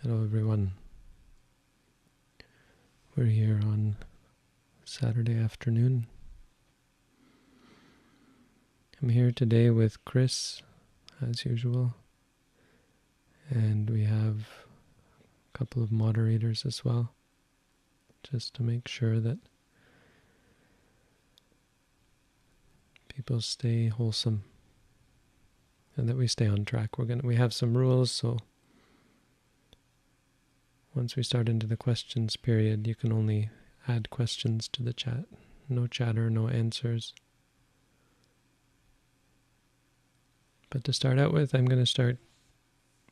Hello everyone. We're here on Saturday afternoon. I'm here today with Chris, as usual, and we have a couple of moderators as well, just to make sure that people stay wholesome and that we stay on track. We have some rules, so once we start into the questions period, you can only add questions to the chat. No chatter, no answers. But to start out with, I'm going to start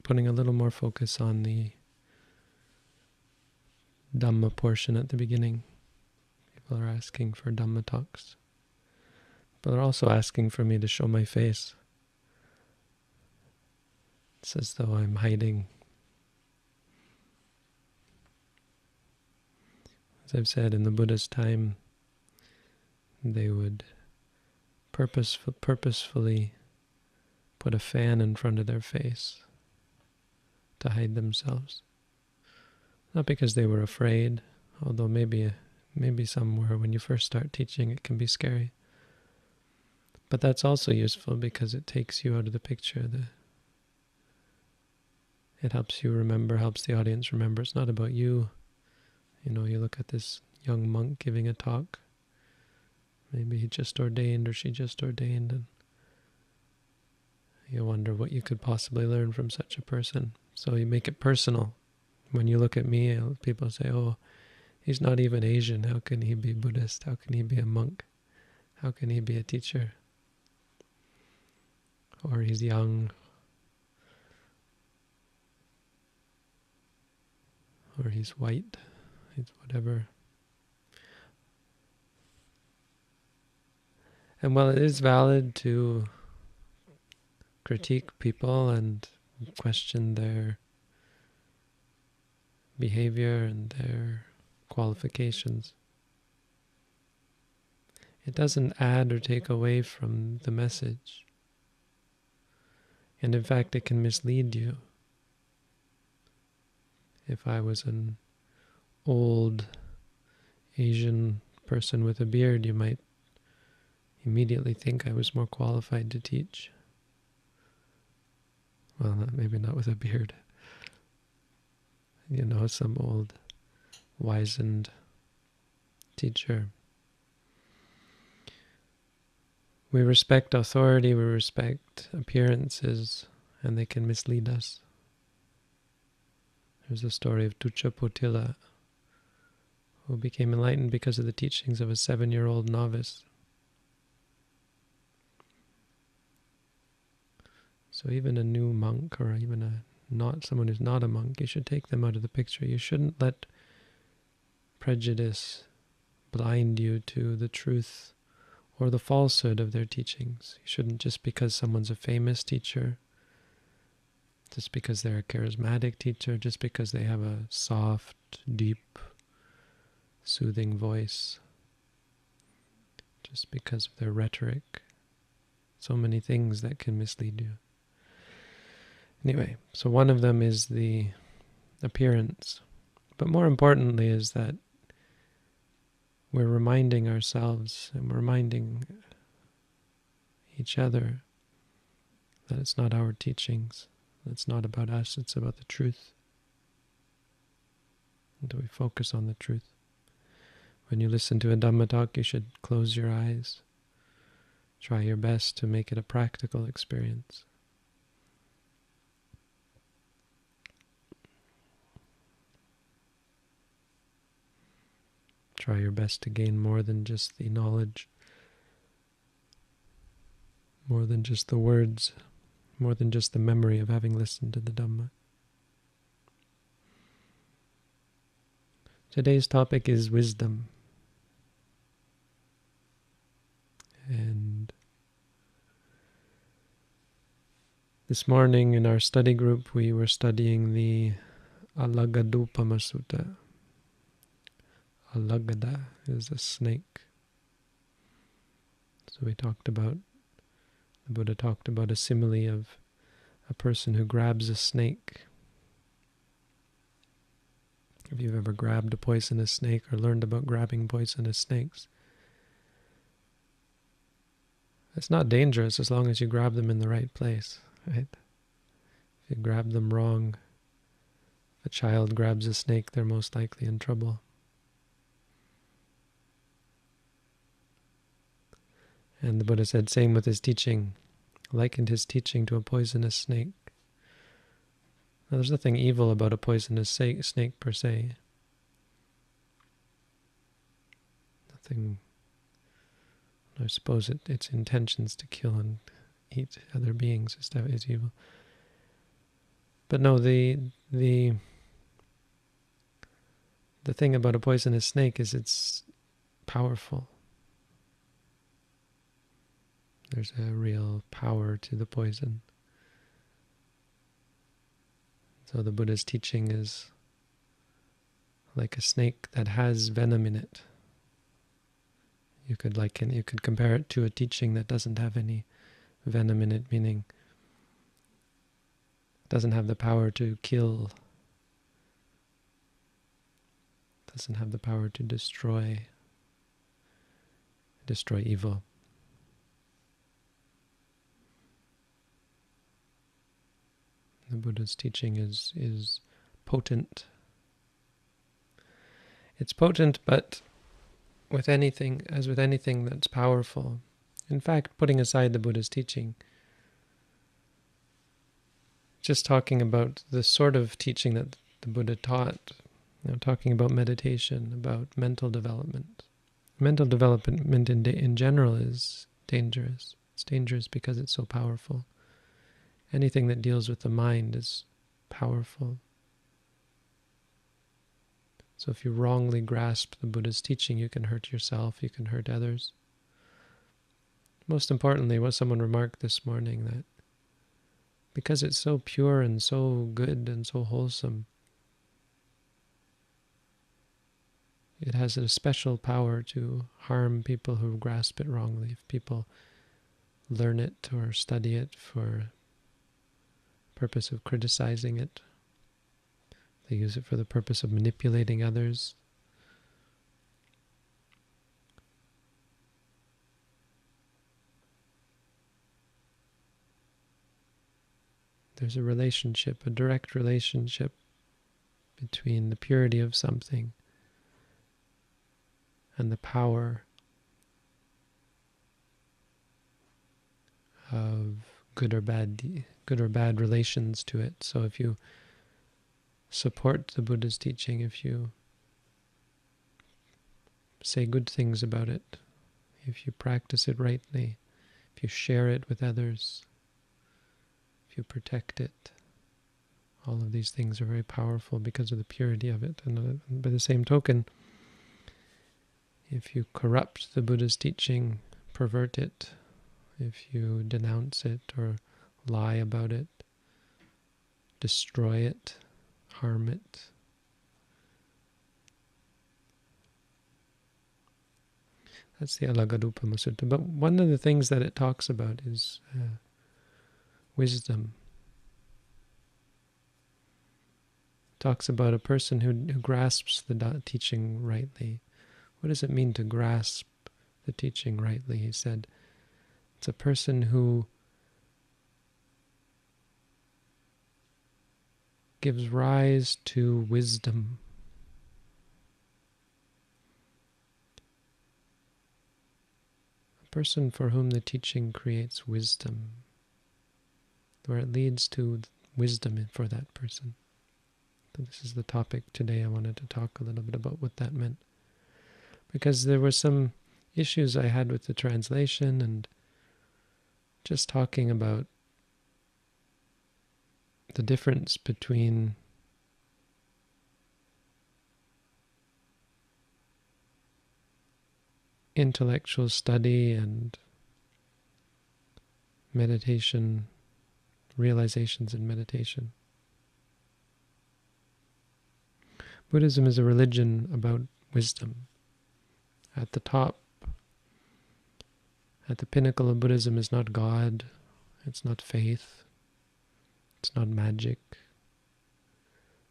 putting a little more focus on the Dhamma portion at the beginning. People are asking for Dhamma talks. But they're also asking for me to show my face. It's as though I'm hiding. As I've said, in the Buddha's time, they would purposefully put a fan in front of their face to hide themselves. Not because they were afraid, although maybe somewhere when you first start teaching it can be scary. But that's also useful because it takes you out of the picture. It helps you remember, helps the audience remember it's not about you. You know, you look at this young monk giving a talk. Maybe he just ordained or she just ordained, and you wonder what you could possibly learn from such a person. So you make it personal. When you look at me, people say, oh, he's not even Asian. How can he be Buddhist? How can he be a monk? How can he be a teacher? Or he's young. Or he's white. He's whatever. And while it is valid to critique people and question their behavior and their qualifications, it doesn't add or take away from the message. And in fact, it can mislead you. If I was an old Asian person with a beard, you might immediately think I was more qualified to teach. Well, maybe not with a beard. You know, some old, wizened teacher. We respect authority, we respect appearances, and they can mislead us. There's a story of Tuchapotila, who became enlightened because of the teachings of a 7-year-old novice. So even a new monk, or even someone who's not a monk, you should take them out of the picture. You shouldn't let prejudice blind you to the truth or the falsehood of their teachings. You shouldn't, just because someone's a famous teacher, just because they're a charismatic teacher, just because they have a soft, deep, soothing voice, just because of their rhetoric. So many things that can mislead you. Anyway, so one of them is the appearance. But more importantly is that we're reminding ourselves and we're reminding each other that it's not our teachings, it's not about us, it's about the truth. And we focus on the truth. When you listen to a Dhamma talk, you should close your eyes. Try your best to make it a practical experience. Try your best to gain more than just the knowledge, more than just the words, more than just the memory of having listened to the Dhamma. Today's topic is wisdom. And this morning in our study group we were studying the Alagadupama Sutta. Alagada is a snake. So the Buddha talked about a simile of a person who grabs a snake If you've ever grabbed a poisonous snake or learned about grabbing poisonous snakes, it's not dangerous as long as you grab them in the right place, right? If you grab them wrong, if a child grabs a snake, they're most likely in trouble. And the Buddha said, same with his teaching, likened his teaching to a poisonous snake. Now, there's nothing evil about a poisonous snake per se. Nothing, I suppose its intentions to kill and eat other beings is evil. But no, the thing about a poisonous snake is it's powerful. There's a real power to the poison. So the Buddha's teaching is like a snake that has venom in it. You could compare it to a teaching that doesn't have any venom in it, meaning it doesn't have the power to kill, doesn't have the power to destroy evil. The Buddha's teaching is potent. It's potent, but with anything that's powerful. In fact, putting aside the Buddha's teaching, just talking about the sort of teaching that the Buddha taught, talking about meditation, about mental development. Mental development in general is dangerous. It's dangerous because it's so powerful. Anything that deals with the mind is powerful. So if you wrongly grasp the Buddha's teaching, you can hurt yourself, you can hurt others. Most importantly, what someone remarked this morning, that because it's so pure and so good and so wholesome, it has a special power to harm people who grasp it wrongly. If people learn it or study it for purpose of criticizing it, they use it for the purpose of manipulating others. There's a direct relationship between the purity of something and the power of good or bad relations to it. So if you support the Buddha's teaching, if you say good things about it, if you practice it rightly, if you share it with others, if you protect it, all of these things are very powerful because of the purity of it. And by the same token, if you corrupt the Buddha's teaching, pervert it, if you denounce it or lie about it, destroy it, harm it, that's the Alagarupa Sutta. But one of the things that it talks about is wisdom. It talks about a person who grasps the teaching rightly. What does it mean to grasp the teaching rightly? He said, it's a person who gives rise to wisdom. A person for whom the teaching creates wisdom, where it leads to wisdom for that person. So this is the topic today. I wanted to talk a little bit about what that meant, because there were some issues I had with the translation and just talking about the difference between intellectual study and meditation, realizations in meditation. Buddhism is a religion about wisdom. At the top, at the pinnacle of Buddhism is not God, it's not faith, it's not magic.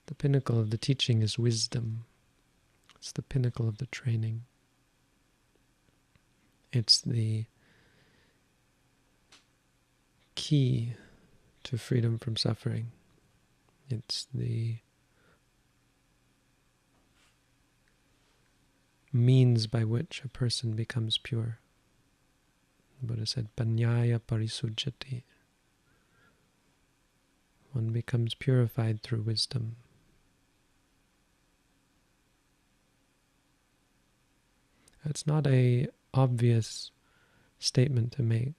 The pinnacle of the teaching is wisdom. It's the pinnacle of the training. It's the key to freedom from suffering. It's the means by which a person becomes pure. The Buddha said, Panyaya parisujjati. One becomes purified through wisdom. It's not an obvious statement to make.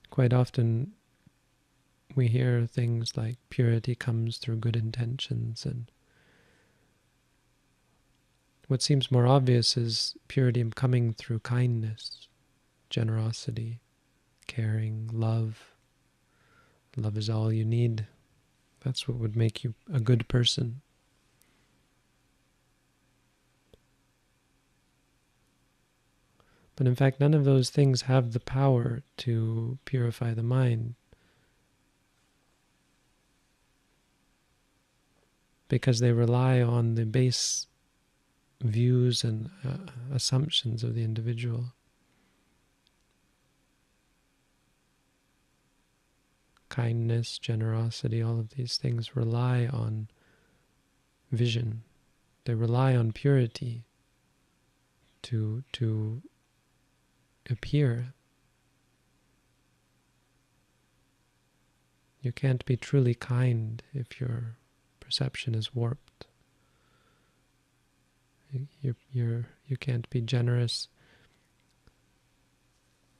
Quite often we hear things like purity comes through good intentions, and what seems more obvious is purity coming through kindness, generosity, caring, love. Love is all you need. That's what would make you a good person. But in fact, none of those things have the power to purify the mind, because they rely on the base views and assumptions of the individual. Kindness, generosity, all of these things rely on vision. They rely on purity to appear. You can't be truly kind if your perception is warped. You can't be generous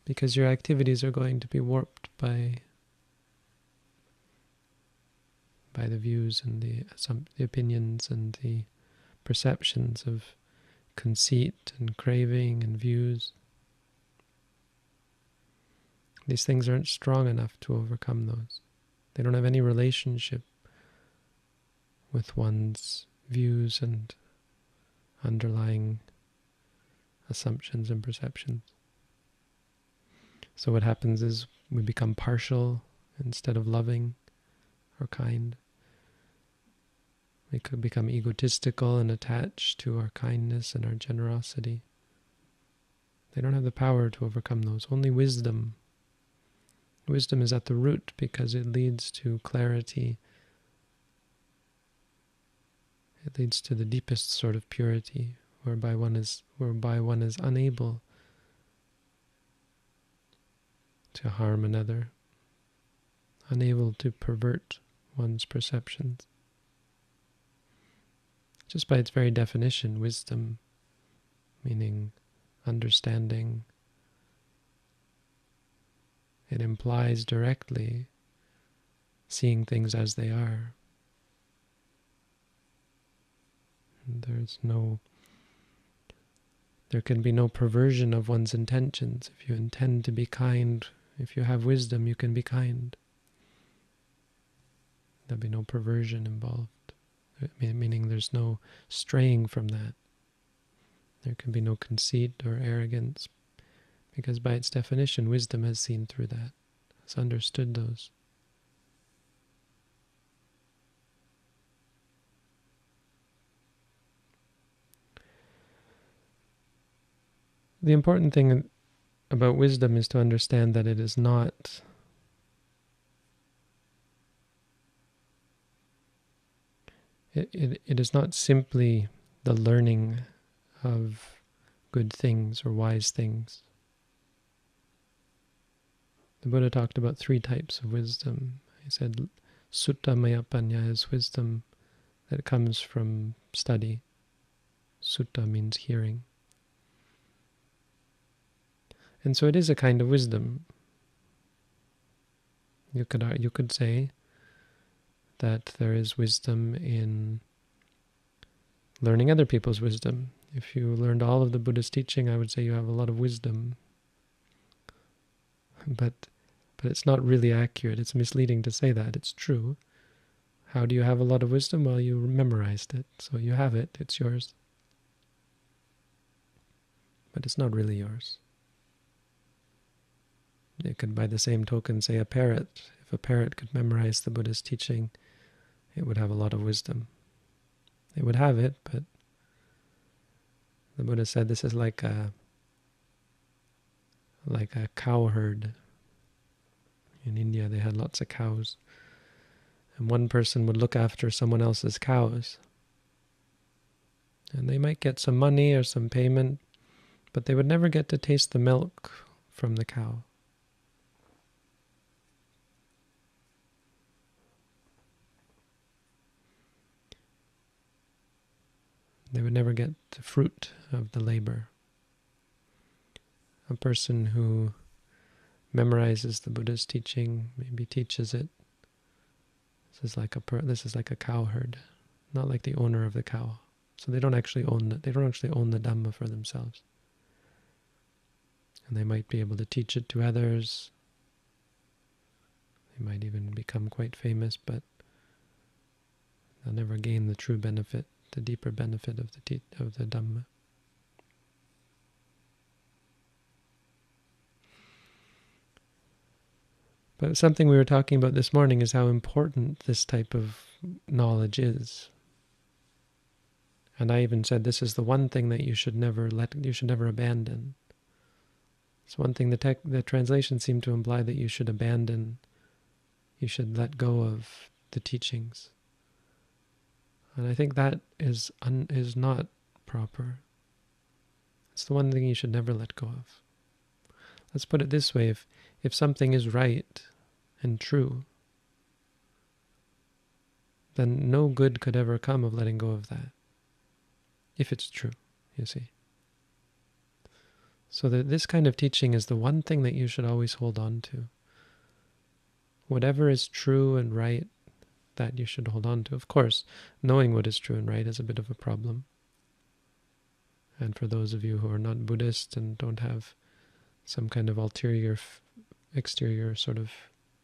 because your activities are going to be warped by the views and the opinions and the perceptions of conceit and craving and views. These things aren't strong enough to overcome those. They don't have any relationship with one's views and underlying assumptions and perceptions. So what happens is we become partial instead of loving or kind. We could become egotistical and attached to our kindness and our generosity. They don't have the power to overcome those. Only wisdom. Wisdom is at the root because it leads to clarity. It leads to the deepest sort of purity, whereby one is unable to harm another, unable to pervert one's perceptions. Just by its very definition, wisdom, meaning understanding, it implies directly seeing things as they are. There can be no perversion of one's intentions. If you intend to be kind, if you have wisdom, you can be kind. There'll be no perversion involved, meaning there's no straying from that. There can be no conceit or arrogance, because by its definition, wisdom has seen through that, has understood those. The important thing about wisdom is to understand that it is not it is not simply the learning of good things or wise things. The Buddha talked about 3 types of wisdom. He said, Sutta Maya Panya is wisdom that comes from study. Sutta means hearing. And so it is a kind of wisdom. You could say that there is wisdom in learning other people's wisdom. If you learned all of the Buddha's teaching, I would say you have a lot of wisdom. But it's not really accurate. It's misleading to say that. It's true. How do you have a lot of wisdom? Well, you memorized it. So you have it. It's yours. But it's not really yours. You could, by the same token, say a parrot. If a parrot could memorize the Buddha's teaching, it would have a lot of wisdom. It would have it, but the Buddha said this is like a cow herd. In India, they had lots of cows. And one person would look after someone else's cows. And they might get some money or some payment, but they would never get to taste the milk from the cow. They would never get the fruit of the labor. A person who memorizes the Buddha's teaching, maybe teaches it, this is like a cow herd, not like the owner of the cow. So they don't actually own the Dhamma for themselves. And they might be able to teach it to others. They might even become quite famous, but they'll never gain the true benefit, the deeper benefit of the Dhamma. But something we were talking about this morning is how important this type of knowledge is. And I even said this is the one thing that you should never abandon. It's one thing the translation seemed to imply that you should abandon, you should let go of the teachings. And I think that is not proper. It's the one thing you should never let go of. Let's put it this way, if something is right and true, then no good could ever come of letting go of that. If it's true, you see. So that this kind of teaching is the one thing that you should always hold on to. Whatever is true and right, that you should hold on to. Of course, knowing what is true and right is a bit of a problem. And for those of you who are not Buddhist and don't have some kind of exterior sort of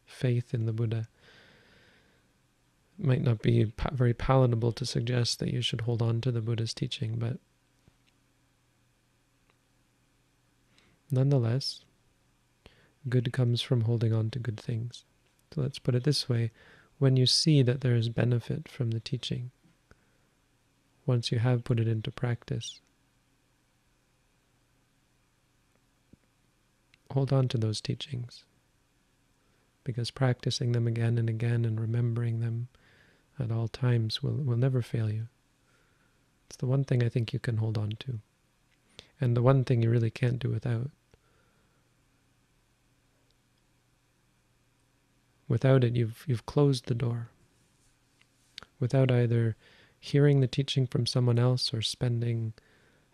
faith in the Buddha, it might not be very palatable to suggest that you should hold on to the Buddha's teaching, but nonetheless, good comes from holding on to good things. So let's put it this way, when you see that there is benefit from the teaching, once you have put it into practice, hold on to those teachings, because practicing them again and again and remembering them at all times will never fail you. It's the one thing I think you can hold on to, and the one thing you really can't do without. Without it, you've closed the door. Without either hearing the teaching from someone else or spending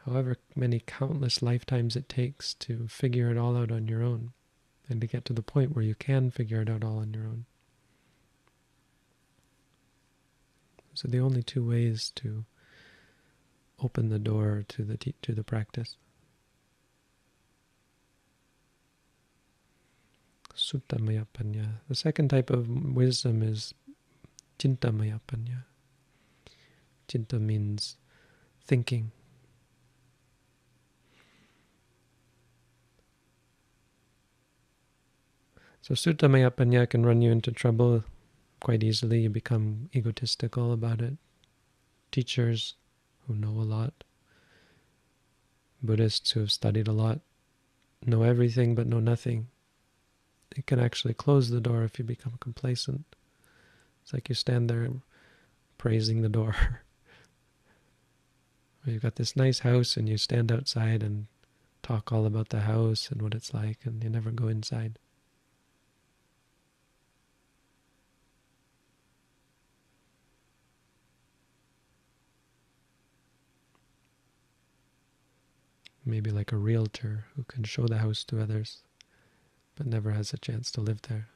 however many countless lifetimes it takes to figure it all out on your own, and to get to the point where you can figure it out all on your own. So the only two ways to open the door to the practice. Suttamaya panya. The second type of wisdom is chintamaya panya. Chinta means thinking. So suttamaya panya can run you into trouble quite easily. You become egotistical about it. Teachers who know a lot, Buddhists who have studied a lot, know everything but know nothing. It can actually close the door if you become complacent. It's like you stand there praising the door. Or you've got this nice house and you stand outside and talk all about the house and what it's like, and you never go inside. Maybe like a realtor who can show the house to others, but never has a chance to live there.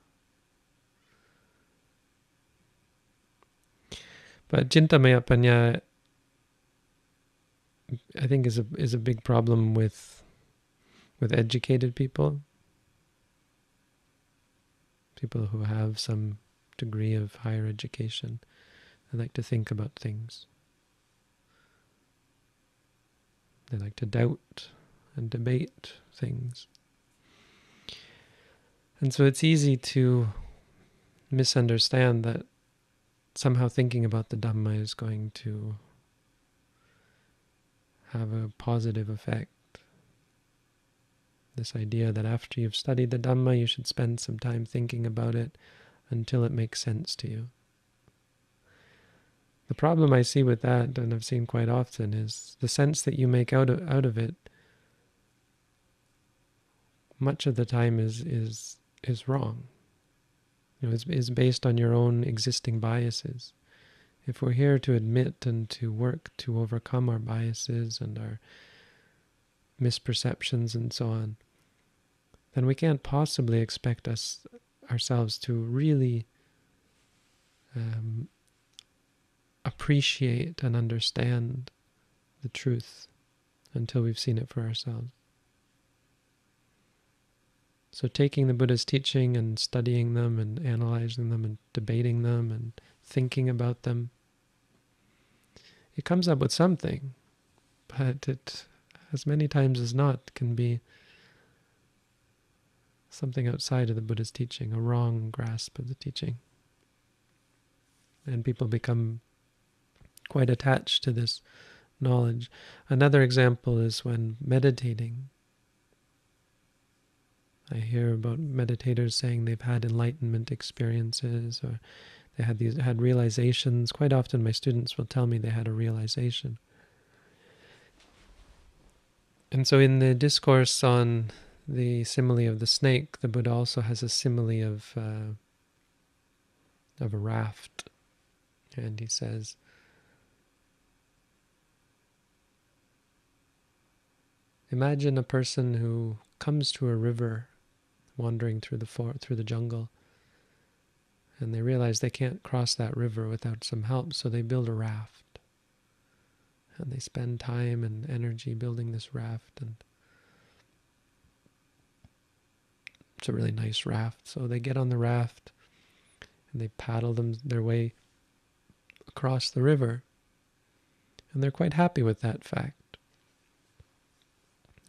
But Chintamaya Panya, I think, is a big problem with educated people, people who have some degree of higher education. They like to think about things. They like to doubt and debate things. And so it's easy to misunderstand that somehow thinking about the Dhamma is going to have a positive effect. This idea that after you've studied the Dhamma, you should spend some time thinking about it until it makes sense to you. The problem I see with that, and I've seen quite often, is the sense that you make out of it much of the time is wrong. Is based on your own existing biases. If we're here to admit and to work to overcome our biases and our misperceptions and so on, then we can't possibly expect ourselves to really appreciate and understand the truth until we've seen it for ourselves. So taking the Buddha's teaching and studying them and analyzing them and debating them and thinking about them, it comes up with something, but it, as many times as not, can be something outside of the Buddha's teaching, a wrong grasp of the teaching. And people become quite attached to this knowledge. Another example is when meditating. I hear about meditators saying they've had enlightenment experiences, or they had realizations. Quite often my students will tell me they had a realization. And so in the discourse on the simile of the snake, the Buddha also has a simile of a raft. And he says, imagine a person who comes to a river wandering through the jungle, and they realize they can't cross that river without some help, so they build a raft. And they spend time and energy building this raft, and it's a really nice raft. So they get on the raft, and they paddle their way across the river, and they're quite happy with that fact.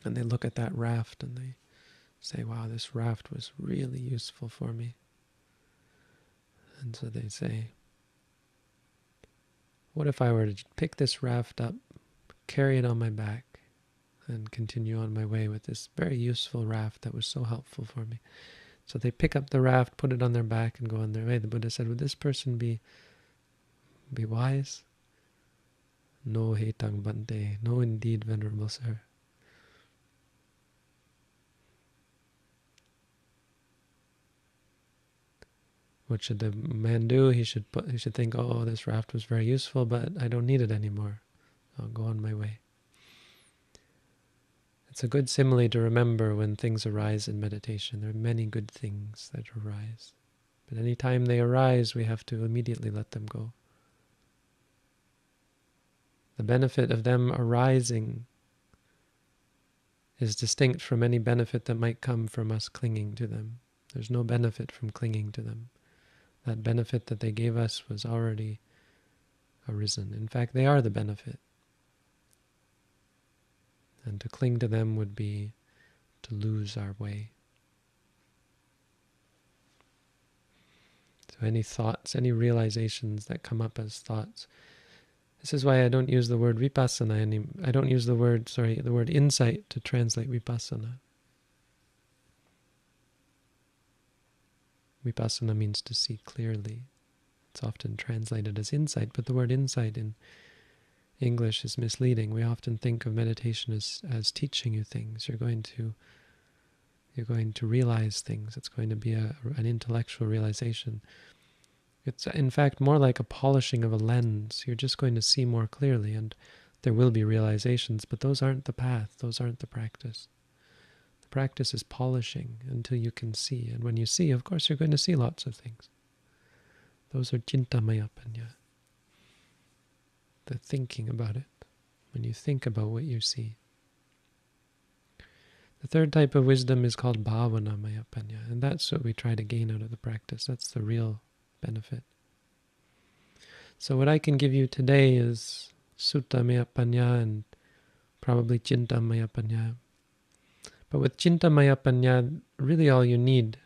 And they look at that raft, and they say, wow, this raft was really useful for me. And so they say, what if I were to pick this raft up, carry it on my back, and continue on my way with this very useful raft that was so helpful for me? So they pick up the raft, put it on their back, and go on their way. The Buddha said, would this person be wise? No, hetang bante. No, indeed, Venerable Sir. What should the man do? He should think, oh, this raft was very useful, but I don't need it anymore. I'll go on my way. It's a good simile to remember when things arise in meditation. There are many good things that arise. But any time they arise, we have to immediately let them go. The benefit of them arising is distinct from any benefit that might come from us clinging to them. There's no benefit from clinging to them. That benefit that they gave us was already arisen. In fact, they are the benefit. And to cling to them would be to lose our way. So any thoughts, any realizations that come up as thoughts. This is why I don't use the word vipassana I don't use the word insight to translate vipassana. Vipassana means to see clearly. It's often translated as insight, but the word insight in English is misleading. We often think of meditation as teaching you things. You're going to realize things. It's going to be an intellectual realization. It's in fact more like a polishing of a lens. You're just going to see more clearly, and there will be realizations, but those aren't the path. Those aren't the practice. The practice is polishing until you can see. And when you see, of course, you're going to see lots of things. Those are cintamaya panya. The thinking about it. When you think about what you see. The third type of wisdom is called bhavanamaya panya, and that's what we try to gain out of the practice. That's the real benefit. So what I can give you today is suttamaya panya and probably cintamaya panya. But with cintamaya panya, really all you need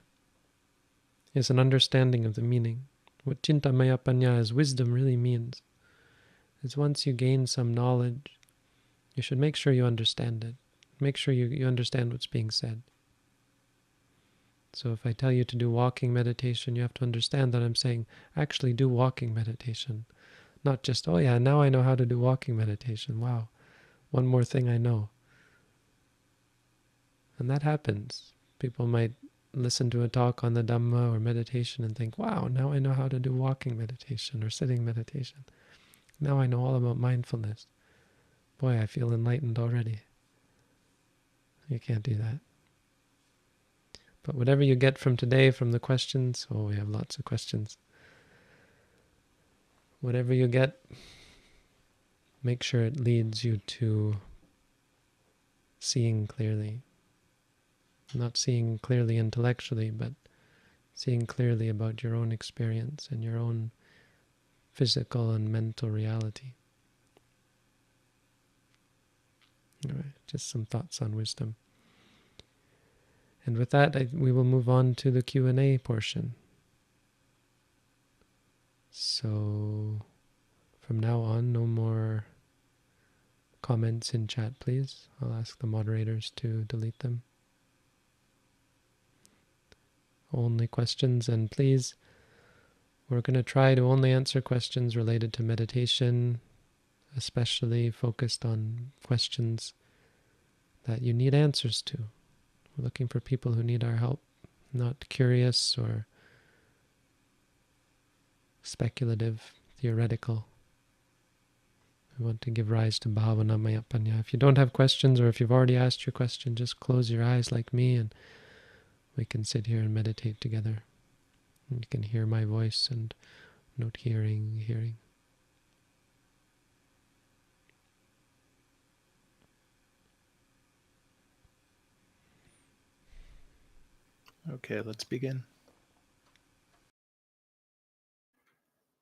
is an understanding of the meaning. What Chintamaya Panya as wisdom really means is once you gain some knowledge, you should make sure you understand it. Make sure you understand what's being said. So if I tell you to do walking meditation, you have to understand that I'm saying, actually do walking meditation. Not just, oh yeah, now I know how to do walking meditation. Wow, one more thing I know. And that happens. People might listen to a talk on the Dhamma or meditation and think, wow, now I know how to do walking meditation or sitting meditation. Now I know all about mindfulness. Boy, I feel enlightened already. You can't do that. But whatever you get from today, from the questions, oh, we have lots of questions. Whatever you get, make sure it leads you to seeing clearly. Not seeing clearly intellectually, but seeing clearly about your own experience and your own physical and mental reality. All right, just some thoughts on wisdom. And with that, we will move on to the Q&A portion. So from now on, no more comments in chat, please. I'll ask the moderators to delete them. Only questions, and please, we're going to try to only answer questions related to meditation, especially focused on questions that you need answers to. We're looking for people who need our help, not curious or speculative, theoretical. We want to give rise to bhavana maya panya. If you don't have questions, or if you've already asked your question, just close your eyes like me and we can sit here and meditate together. And you can hear my voice and note hearing. Okay, let's begin.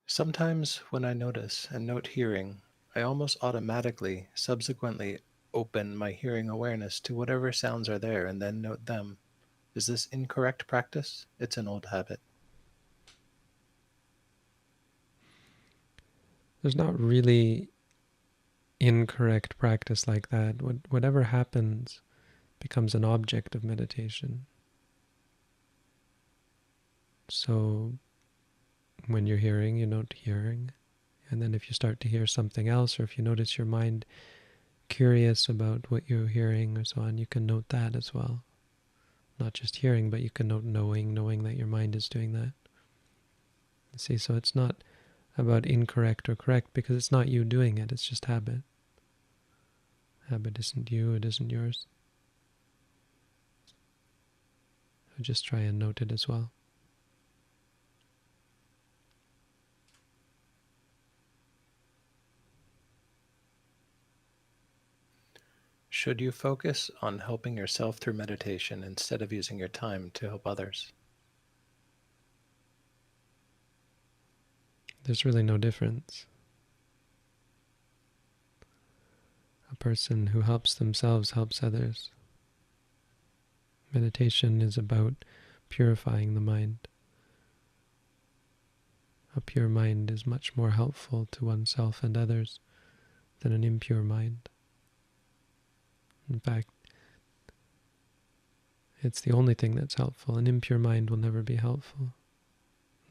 Sometimes when I notice and note hearing, I almost automatically, subsequently open my hearing awareness to whatever sounds are there and then note them. Is this incorrect practice? It's an old habit. There's not really incorrect practice like that. Whatever happens becomes an object of meditation. So when you're hearing, you note hearing. And then if you start to hear something else, or if you notice your mind curious about what you're hearing or so on, you can note that as well. Not just hearing, but you can note knowing that your mind is doing that. You see, so it's not about incorrect or correct, because it's not you doing it, it's just habit. Habit isn't you, it isn't yours. So just try and note it as well. Should you focus on helping yourself through meditation instead of using your time to help others? There's really no difference. A person who helps themselves helps others. Meditation is about purifying the mind. A pure mind is much more helpful to oneself and others than an impure mind. In fact, it's the only thing that's helpful. An impure mind will never be helpful.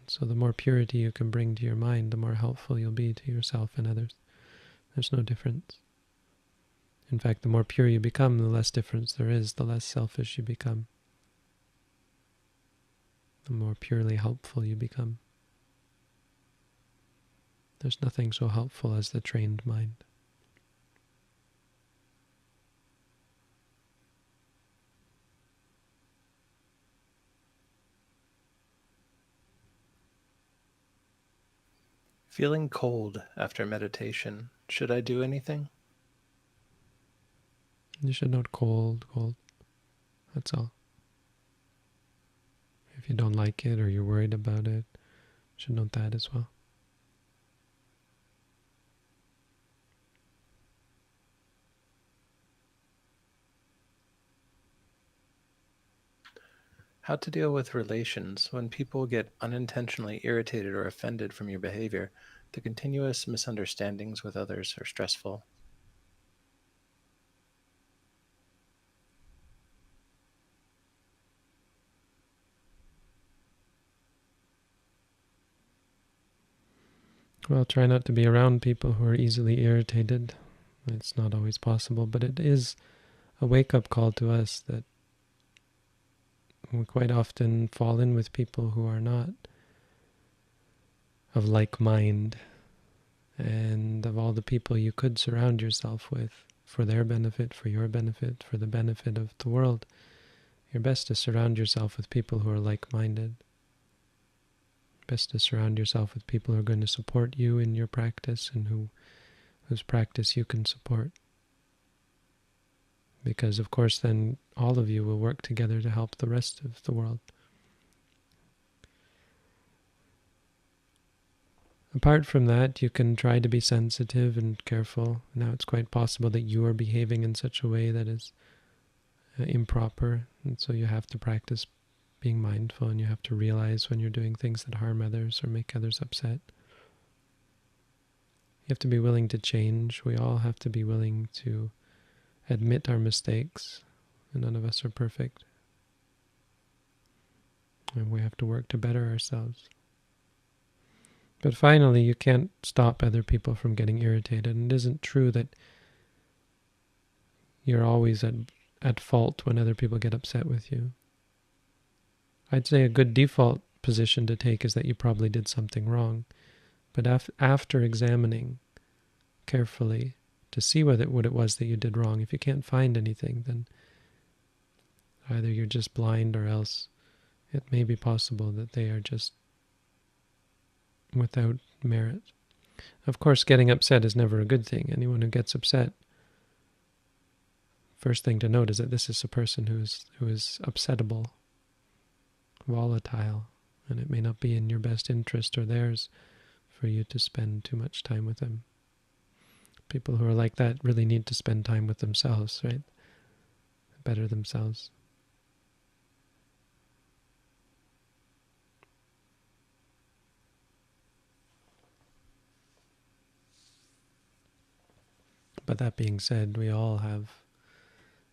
So the more purity you can bring to your mind, the more helpful you'll be to yourself and others. There's no difference. In fact, the more pure you become, the less difference there is, the less selfish you become. The more purely helpful you become. There's nothing so helpful as the trained mind. Feeling cold after meditation, should I do anything? You should note cold. That's all. If you don't like it or you're worried about it, you should note that as well. How to deal with relations when people get unintentionally irritated or offended from your behavior. The continuous misunderstandings with others are stressful. Well, try not to be around people who are easily irritated. It's not always possible, but it is a wake-up call to us that we quite often fall in with people who are not of like mind, and of all the people you could surround yourself with for their benefit, for your benefit, for the benefit of the world, you're best to surround yourself with people who are like-minded. Best to surround yourself with people who are going to support you in your practice and whose practice you can support. Because, of course, then all of you will work together to help the rest of the world. Apart from that, you can try to be sensitive and careful. Now, it's quite possible that you are behaving in such a way that is improper, and so you have to practice being mindful, and you have to realize when you're doing things that harm others or make others upset. You have to be willing to change. We all have to be willing to admit our mistakes, and none of us are perfect. And we have to work to better ourselves. But finally, you can't stop other people from getting irritated. And it isn't true that you're always at fault when other people get upset with you. I'd say a good default position to take is that you probably did something wrong. But after examining carefully to see what it was that you did wrong, if you can't find anything, then either you're just blind or else it may be possible that they are just without merit. Of course, getting upset is never a good thing. Anyone who gets upset, first thing to note is that this is a person who is upsettable, volatile, and it may not be in your best interest or theirs for you to spend too much time with them. People who are like that really need to spend time with themselves, right? Better themselves. But that being said, we all have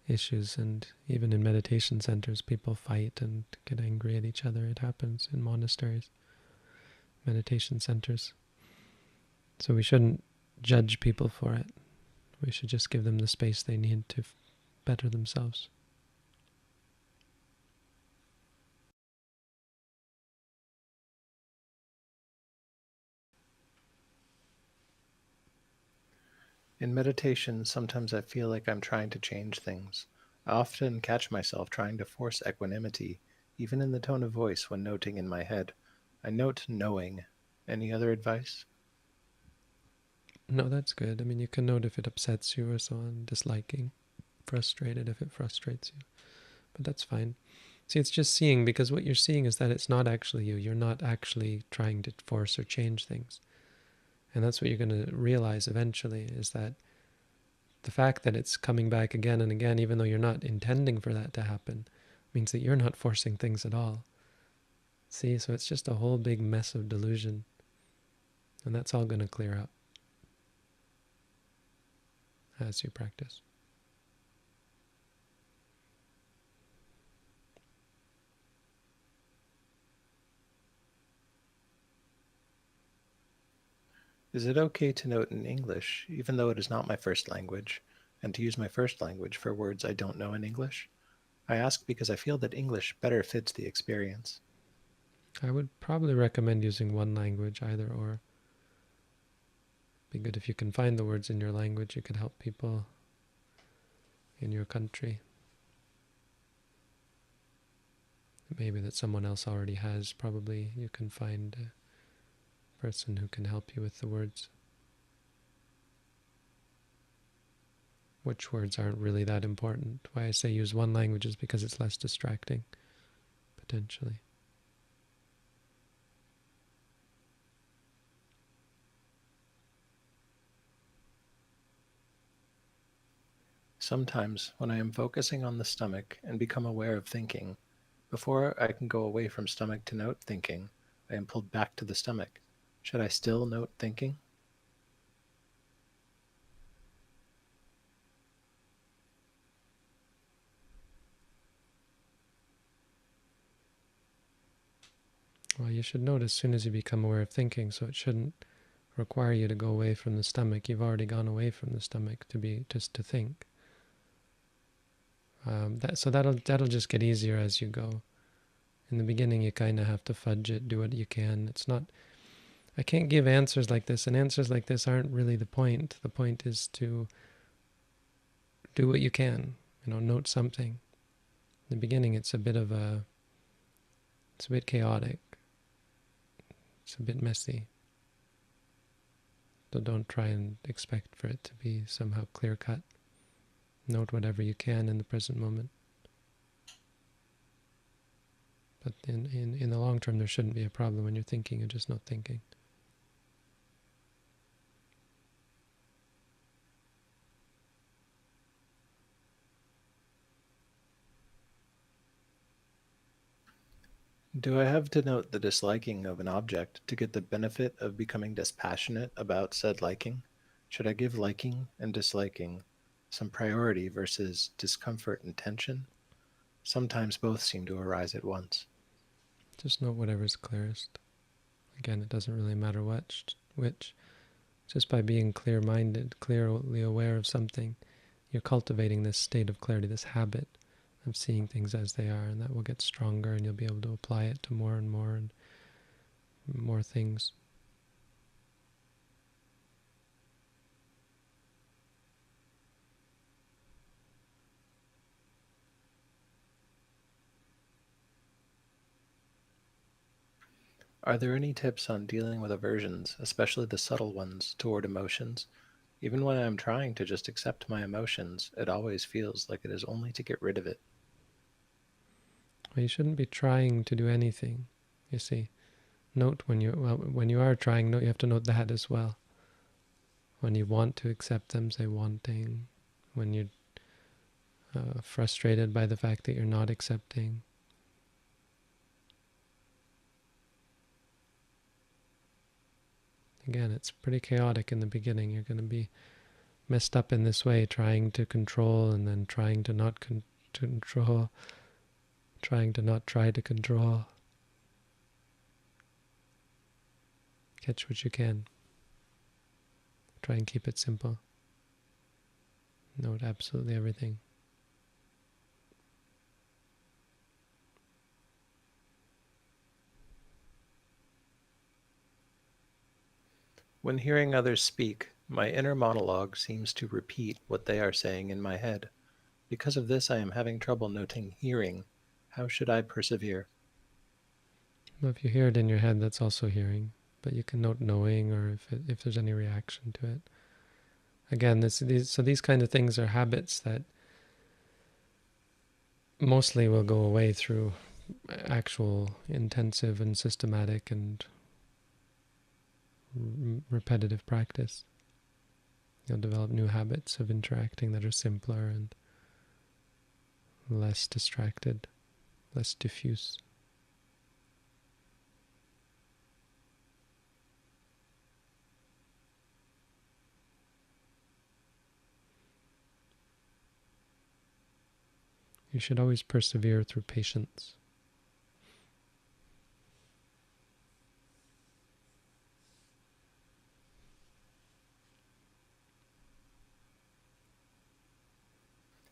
issues, and even in meditation centers, people fight and get angry at each other. It happens in monasteries, meditation centers. So we shouldn't judge people for it. We should just give them the space they need to better themselves. In meditation, sometimes I feel like I'm trying to change things. I often catch myself trying to force equanimity, even in the tone of voice when noting in my head. I note knowing. Any other advice? No, that's good. I mean, you can note if it upsets you or so on, disliking, frustrated if it frustrates you. But that's fine. See, it's just seeing, because what you're seeing is that it's not actually you. You're not actually trying to force or change things. And that's what you're going to realize eventually, is that the fact that it's coming back again and again, even though you're not intending for that to happen, means that you're not forcing things at all. See, so it's just a whole big mess of delusion. And that's all going to clear up as you practice. Is it okay to note in English, even though it is not my first language, and to use my first language for words I don't know in English? I ask because I feel that English better fits the experience. I would probably recommend using one language, either or. Be good if you can find the words in your language. You can help people in your country. Maybe that someone else already has. Probably you can find a person who can help you with the words. Which words aren't really that important. Why I say use one language is because it's less distracting, potentially. Sometimes, when I am focusing on the stomach and become aware of thinking, Before I can go away from stomach to note thinking, I am pulled back to the stomach. Should I still note thinking? Well, you should note as soon as you become aware of thinking, so it shouldn't require you to go away from the stomach. You've already gone away from the stomach to be just to think. So that'll just get easier as you go. In the beginning, you kind of have to fudge it, do what you can. It's not. I can't give answers like this, and answers like this aren't really the point. The point is to do what you can. Note something. In the beginning, it's a bit chaotic. It's a bit messy. So don't try and expect for it to be somehow clear-cut. Note whatever you can in the present moment. But in the long term, there shouldn't be a problem when you're thinking. You're just not thinking. Do I have to note the disliking of an object to get the benefit of becoming dispassionate about said liking? Should I give liking and disliking some priority versus discomfort and tension? Sometimes both seem to arise at once. Just note whatever's clearest. Again, it doesn't really matter which. Just by being clear-minded, clearly aware of something, you're cultivating this state of clarity, this habit of seeing things as they are, and that will get stronger, and you'll be able to apply it to more and more things. Are there any tips on dealing with aversions, especially the subtle ones, toward emotions? Even when I'm trying to just accept my emotions, it always feels like it is only to get rid of it. Well, you shouldn't be trying to do anything, you see. Note when you are trying, you have to note that as well. When you want to accept them, say wanting. When you're frustrated by the fact that you're not accepting. Again, it's pretty chaotic in the beginning. You're going to be messed up in this way, trying to control and then trying to not control, trying to not try to control. Catch what you can. Try and keep it simple. Note absolutely everything. When hearing others speak, my inner monologue seems to repeat what they are saying in my head. Because of this, I am having trouble noting hearing. How should I persevere? Well, if you hear it in your head, that's also hearing. But you can note knowing, or if there's any reaction to it. Again, these kind of things are habits that mostly will go away through actual intensive and systematic and repetitive practice. You'll develop new habits of interacting that are simpler and less distracted, less diffuse. You should always persevere through patience.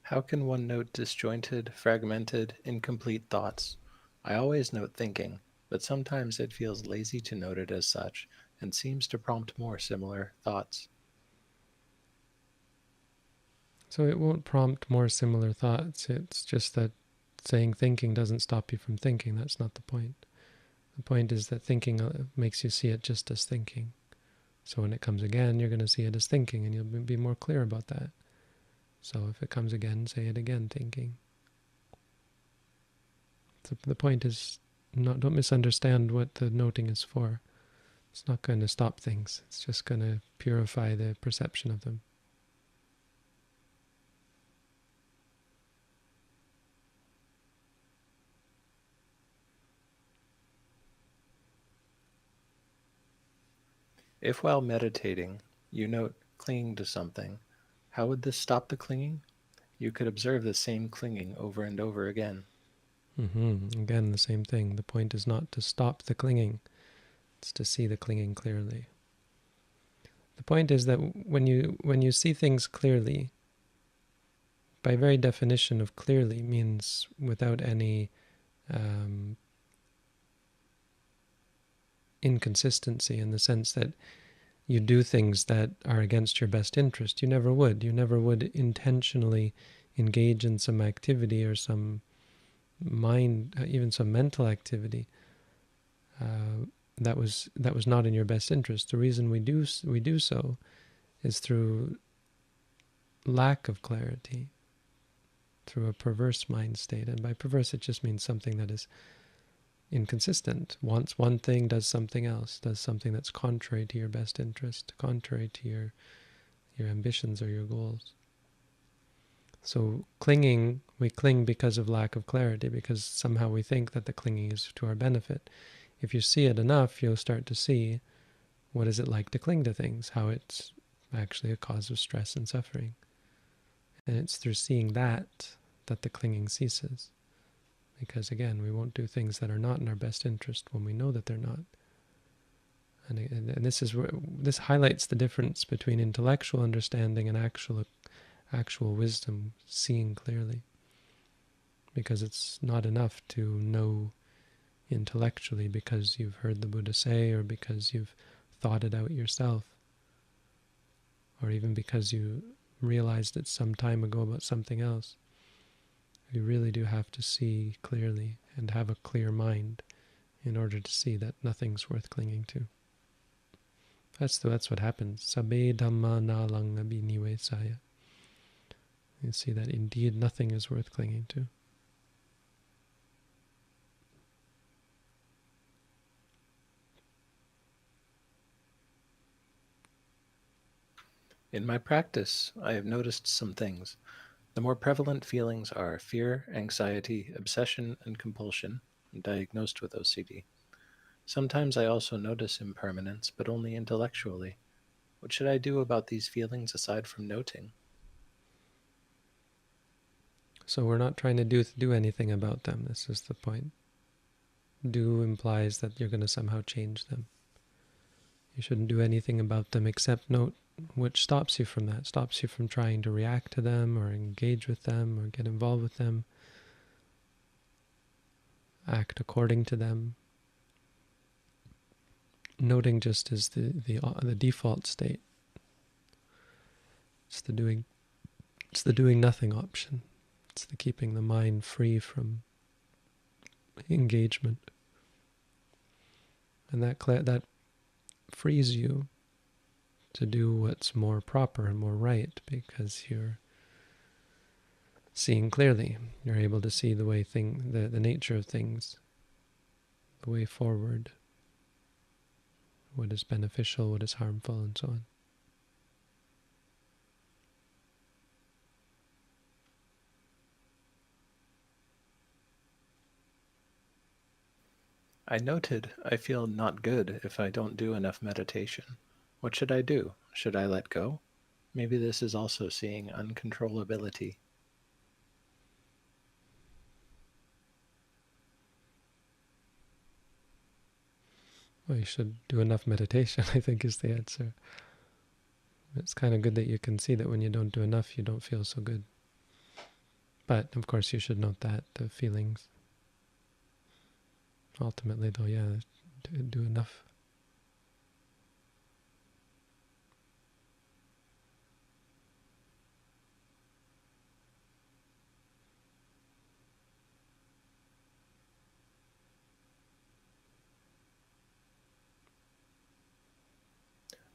How can one note disjointed, fragmented, incomplete thoughts? I always note thinking, but sometimes it feels lazy to note it as such and seems to prompt more similar thoughts. So it won't prompt more similar thoughts. It's just that saying thinking doesn't stop you from thinking. That's not the point. The point is that thinking makes you see it just as thinking. So when it comes again, you're going to see it as thinking, and you'll be more clear about that. So if it comes again, say it again, thinking. So the point is, don't misunderstand what the noting is for. It's not going to stop things. It's just going to purify the perception of them. If while meditating you note clinging to something, how would this stop the clinging? You could observe the same clinging over and over again. Again, the same thing. The point is not to stop the clinging, it's to see the clinging clearly. The point is that when you see things clearly, by very definition of clearly means without any inconsistency, in the sense that you do things that are against your best interest. You never would. You never would intentionally engage in some activity or some mind, even some mental activity that was not in your best interest. The reason we do so is through lack of clarity, through a perverse mind state. And by perverse, it just means something that is inconsistent. Wants one thing, does something else, does something that's contrary to your best interest, contrary to your ambitions or your goals. So clinging, we cling because of lack of clarity, because somehow we think that the clinging is to our benefit. If you see it enough, you'll start to see what is it like to cling to things, how it's actually a cause of stress and suffering. And it's through seeing that the clinging ceases. Because again, we won't do things that are not in our best interest when we know that they're not. And this is where this highlights the difference between intellectual understanding and actual wisdom, seeing clearly. Because it's not enough to know intellectually because you've heard the Buddha say, or because you've thought it out yourself, or even because you realized it some time ago about something else. You really do have to see clearly and have a clear mind in order to see that nothing's worth clinging to. That's what happens. Sabbe dhamma na langa biniwesaya. You see that indeed nothing is worth clinging to. In my practice, I have noticed some things. The more prevalent feelings are fear, anxiety, obsession, and compulsion. I'm diagnosed with OCD. Sometimes I also notice impermanence, but only intellectually. What should I do about these feelings aside from noting? So we're not trying to do anything about them. This is the point. Do implies that you're going to somehow change them. You shouldn't do anything about them except note, which stops you from that, stops you from trying to react to them or engage with them or get involved with them, act according to them. Noting just is the default state. It's the doing nothing option. It's the keeping the mind free from engagement. And that frees you to do what's more proper and more right, because you're seeing clearly. You're able to see the way the nature of things, the way forward, what is beneficial, what is harmful, and so on. I noted I feel not good if I don't do enough meditation. What should I do? Should I let go? Maybe this is also seeing uncontrollability. Well, you should do enough meditation, I think, is the answer. It's kind of good that you can see that when you don't do enough, you don't feel so good. But, of course, you should note that, the feelings. Ultimately, though, yeah, do enough.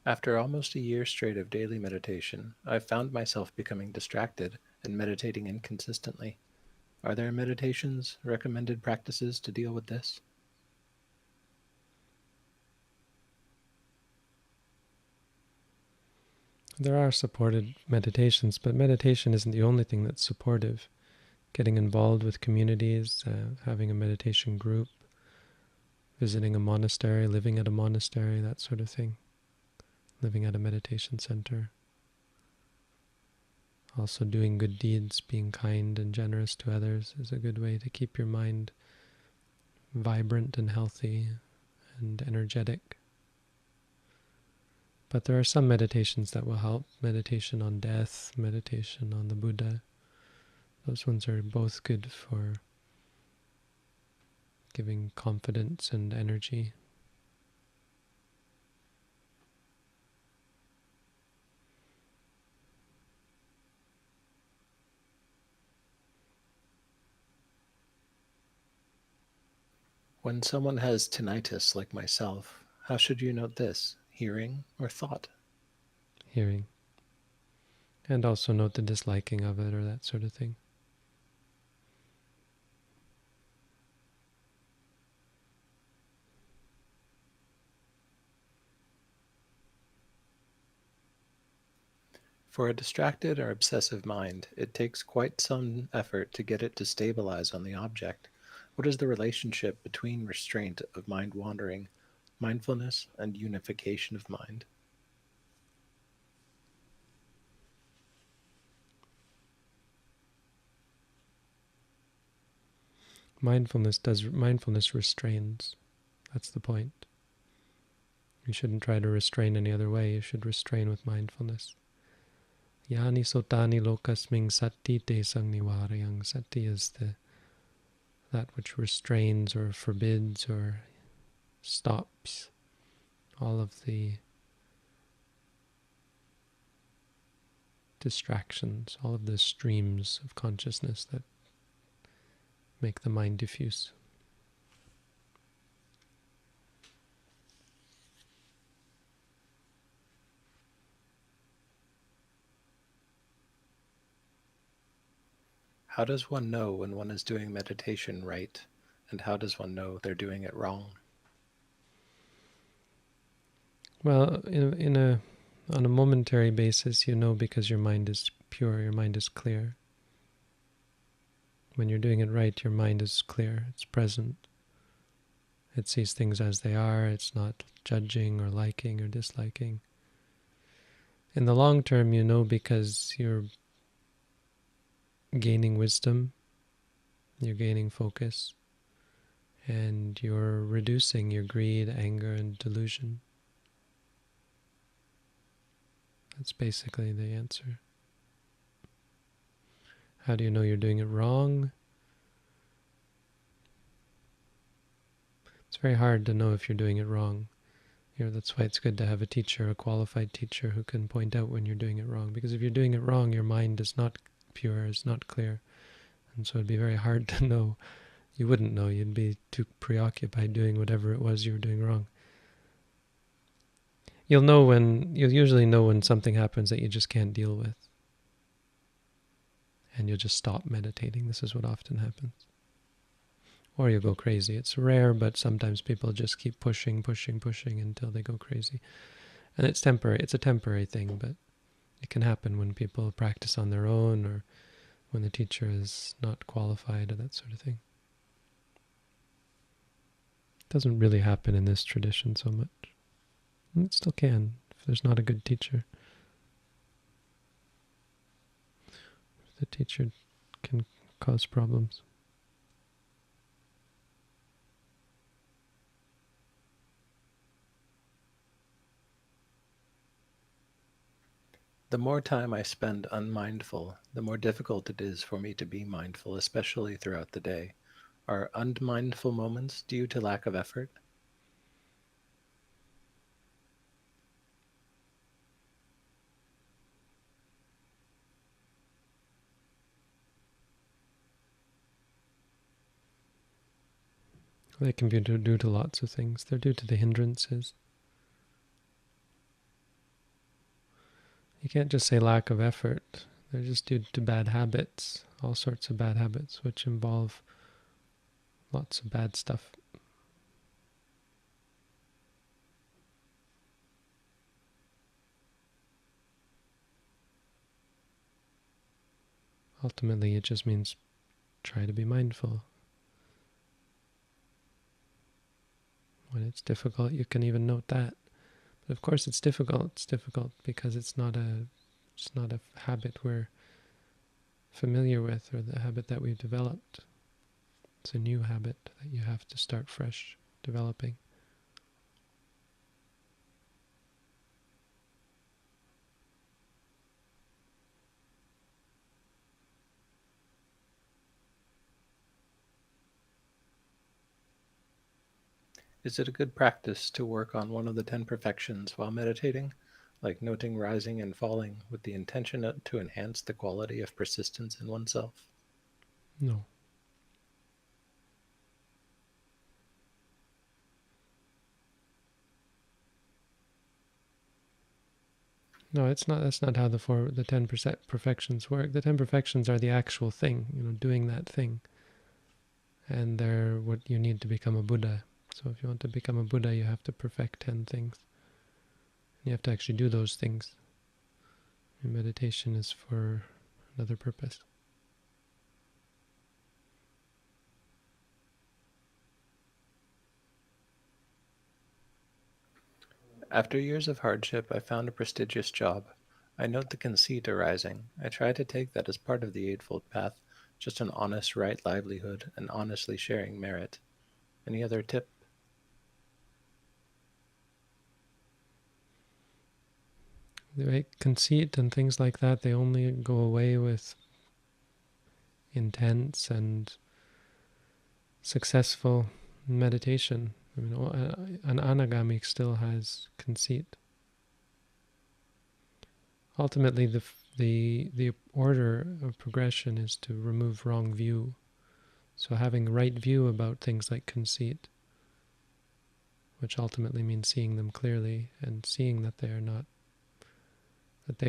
After almost a year straight of daily meditation, I've found myself becoming distracted and meditating inconsistently. Are there meditations, recommended practices to deal with this? There are supported meditations, but meditation isn't the only thing that's supportive. Getting involved with communities, having a meditation group, visiting a monastery, living at a monastery, that sort of thing. living at a meditation center. Also doing good deeds, being kind and generous to others is a good way to keep your mind vibrant and healthy and energetic. But there are some meditations that will help. Meditation on death, meditation on the Buddha. Those ones are both good for giving confidence and energy. When someone has tinnitus like myself, how should you note this? Hearing or thought? Hearing. And also note the disliking of it or that sort of thing. For a distracted or obsessive mind, it takes quite some effort to get it to stabilize on the object. What is the relationship between restraint of mind wandering, mindfulness, and unification of mind? Mindfulness restrains. That's the point. You shouldn't try to restrain any other way. You should restrain with mindfulness. Yani sotani lokasming sati te sangnivarayang. Sati is that which restrains or forbids or stops all of the distractions, all of the streams of consciousness that make the mind diffuse. How does one know when one is doing meditation right, and how does one know they're doing it wrong? Well, on a momentary basis, you know because your mind is pure, your mind is clear. When you're doing it right, your mind is clear, it's present. It sees things as they are, it's not judging or liking or disliking. In the long term, you know because you're gaining wisdom, you're gaining focus, and you're reducing your greed, anger, and delusion. That's basically the answer. How do you know you're doing it wrong? It's very hard to know if you're doing it wrong. That's why it's good to have a teacher, a qualified teacher who can point out when you're doing it wrong. Because if you're doing it wrong, your mind is not pure, it's not clear. And so it'd be very hard to know. You wouldn't know. You'd be too preoccupied doing whatever it was you were doing wrong. You'll usually know when something happens that you just can't deal with. And you'll just stop meditating. This is what often happens. Or you go crazy. It's rare, but sometimes people just keep pushing until they go crazy. And it's temporary. It's a temporary thing, but it can happen when people practice on their own or when the teacher is not qualified or that sort of thing. It doesn't really happen in this tradition so much. It still can, if there's not a good teacher. The teacher can cause problems. The more time I spend unmindful, the more difficult it is for me to be mindful, especially throughout the day. Are unmindful moments due to lack of effort? They can be due to lots of things. They're due to the hindrances. You can't just say lack of effort. They're just due to bad habits, all sorts of bad habits, which involve lots of bad stuff. Ultimately, it just means try to be mindful. When it's difficult, you can even note that. But of course it's difficult. It's difficult because it's not a habit we're familiar with, or the habit that we've developed. It's a new habit that you have to start fresh developing. Is it a good practice to work on one of the 10 perfections while meditating, like noting rising and falling with the intention to enhance the quality of persistence in oneself? No. No, it's not. That's not how the 10% perfections work. The 10 perfections are the actual thing, doing that thing. And they're what you need to become a Buddha. So if you want to become a Buddha, you have to perfect 10 things. You have to actually do those things. And meditation is for another purpose. After years of hardship, I found a prestigious job. I note the conceit arising. I try to take that as part of the Eightfold Path, just an honest right livelihood and honestly sharing merit. Any other tip? The conceit and things like that, they only go away with intense and successful meditation. An anagami still has conceit. Ultimately, the order of progression is to remove wrong view. So having right view about things like conceit, which ultimately means seeing them clearly and seeing that they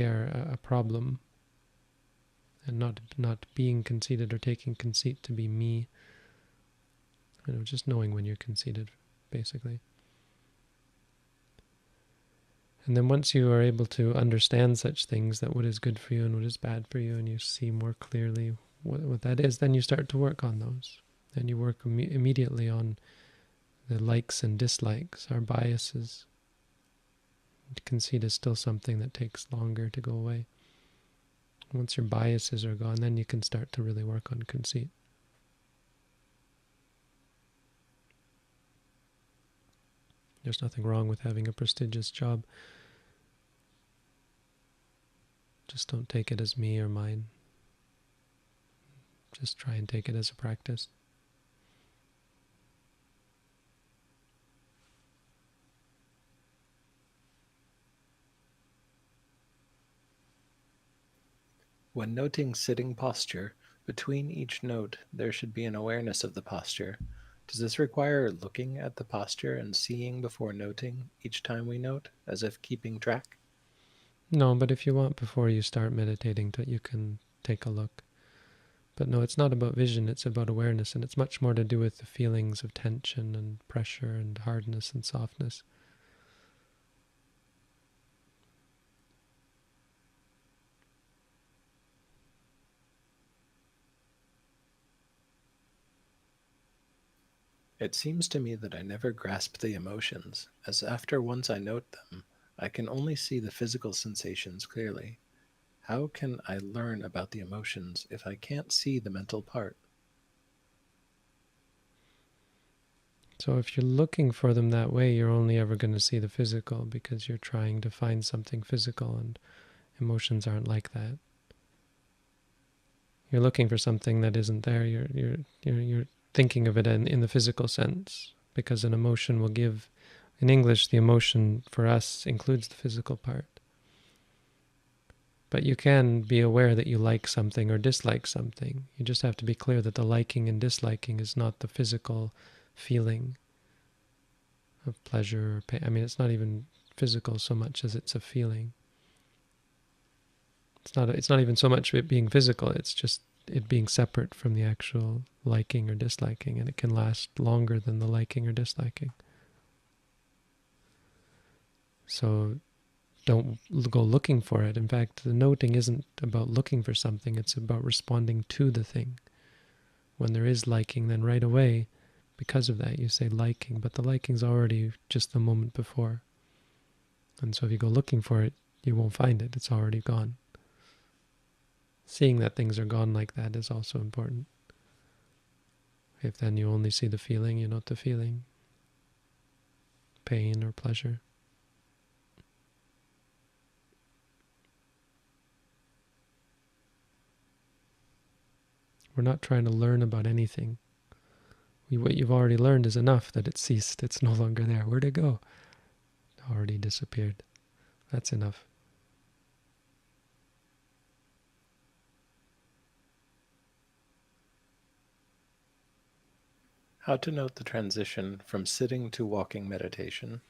are a problem, and not being conceited or taking conceit to be me. Just knowing when you're conceited, basically. And then once you are able to understand such things, that what is good for you and what is bad for you, and you see more clearly what that is, then you start to work on those. Then you work immediately on the likes and dislikes, our biases. Conceit is still something that takes longer to go away. Once your biases are gone, then you can start to really work on conceit. There's nothing wrong with having a prestigious job. Just don't take it as me or mine. Just try and take it as a practice. When noting sitting posture, between each note there should be an awareness of the posture. Does this require looking at the posture and seeing before noting each time we note, as if keeping track? No, but if you want, before you start meditating, you can take a look. But no, it's not about vision, it's about awareness, and it's much more to do with the feelings of tension and pressure and hardness and softness. It seems to me that I never grasp the emotions, as after once I note them, I can only see the physical sensations clearly. How can I learn about the emotions if I can't see the mental part? So if you're looking for them that way, you're only ever going to see the physical, because you're trying to find something physical, and emotions aren't like that. You're looking for something that isn't there. You're thinking of it in the physical sense, because an emotion will give. In English, the emotion for us includes the physical part. But you can be aware that you like something or dislike something. You just have to be clear that the liking and disliking is not the physical feeling of pleasure or pain. It's not even physical so much as it's a feeling. It's not even so much it being physical, it's just it being separate from the actual liking or disliking, and it can last longer than the liking or disliking. So don't go looking for it. In fact, the noting isn't about looking for something, it's about responding to the thing. When there is liking, then right away, because of that, you say liking, but the liking's already just the moment before. And so if you go looking for it, you won't find it. It's already gone. Seeing that things are gone like that is also important. If then you only see the feeling, you note the feeling, pain or pleasure. We're not trying to learn about anything. What you've already learned is enough, that it ceased. It's no longer there. Where'd it go? It already disappeared. That's enough. How to note the transition from sitting to walking meditation.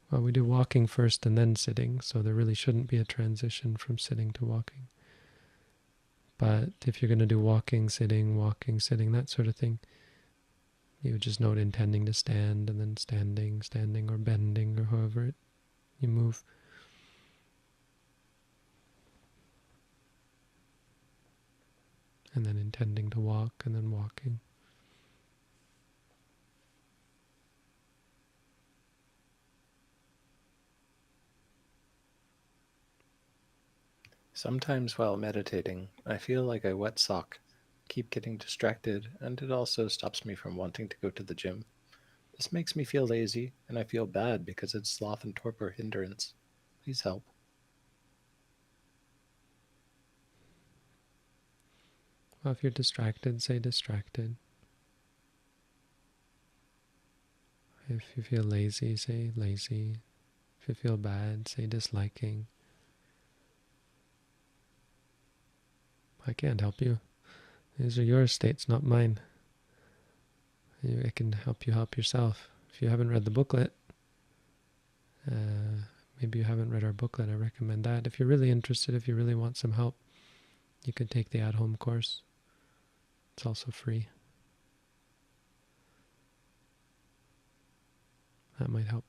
Well, we do walking first and then sitting, so there really shouldn't be a transition from sitting to walking. But if you're going to do walking, sitting, that sort of thing, you would just note intending to stand, and then standing, or bending, or however you move. And then intending to walk, and then walking. Sometimes while meditating, I feel like a wet sock, keep getting distracted, and it also stops me from wanting to go to the gym. This makes me feel lazy, and I feel bad because it's sloth and torpor hindrance. Please help. Well, if you're distracted, say distracted. If you feel lazy, say lazy. If you feel bad, say disliking. I can't help you. These are your states, not mine. I can help you help yourself. If you haven't read the booklet, maybe you haven't read our booklet, I recommend that. If you're really interested, if you really want some help, you could take the at-home course. It's also free. That might help.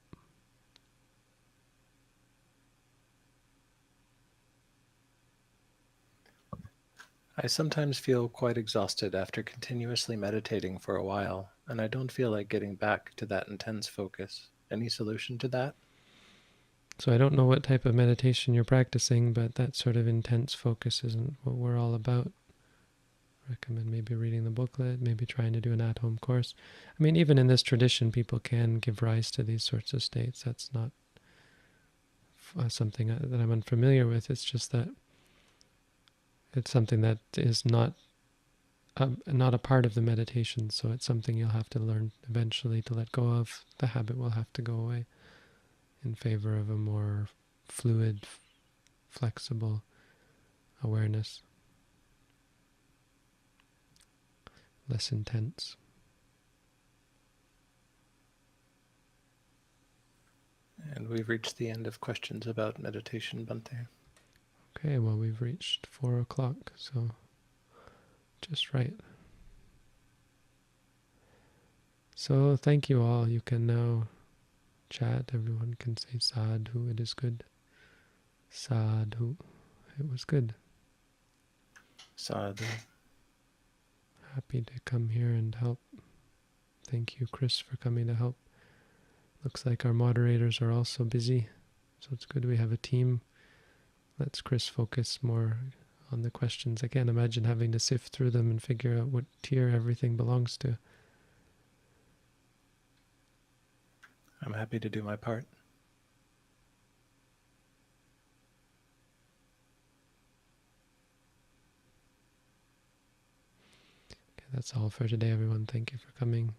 I sometimes feel quite exhausted after continuously meditating for a while, and I don't feel like getting back to that intense focus. Any solution to that? So I don't know what type of meditation you're practicing, but that sort of intense focus isn't what we're all about. I recommend maybe reading the booklet, maybe trying to do an at-home course. I mean, even in this tradition, people can give rise to these sorts of states. That's not something that I'm unfamiliar with. It's just that it's something that is not a part of the meditation, so it's something you'll have to learn eventually to let go of. The habit will have to go away in favor of a more fluid, flexible awareness, less intense. And we've reached the end of questions about meditation, Bhante. Okay, well, we've reached 4 o'clock, so just right. So thank you all. You can now chat. Everyone can say Sadhu. It is good. Sadhu. It was good. Sadhu. Happy to come here and help. Thank you, Chris, for coming to help. Looks like our moderators are also busy, so it's good we have a team. Lets Chris focus more on the questions. I can't imagine having to sift through them and figure out what tier everything belongs to. I'm happy to do my part. Okay, that's all for today, everyone. Thank you for coming.